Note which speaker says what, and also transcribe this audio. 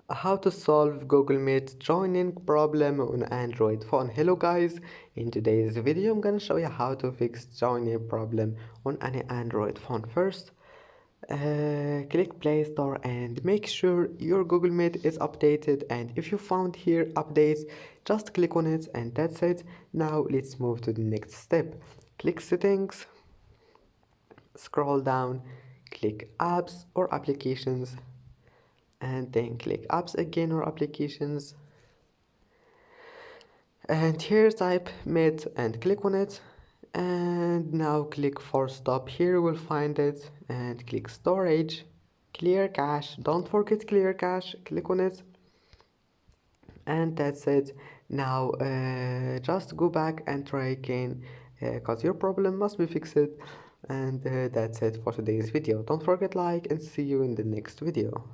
Speaker 1: How to solve Google Meet joining problem on Android phone. Hello guys, in today's video I'm gonna show you how to fix joining problem on any Android phone. First, click Play Store and make sure your Google Meet is updated, and if you found here updates, just click on it and that's it. Now let's move to the next step. Click Settings, scroll down, click Apps or Applications, and then click Apps again or Applications, and here type Meet and click on it, and now click Force Stop. Here you will find it and click Storage, Clear Cache. Don't forget Clear Cache, click on it, and that's it. Now just go back and try again, because your problem must be fixed. And that's it for today's video. Don't forget like and see you in the next video.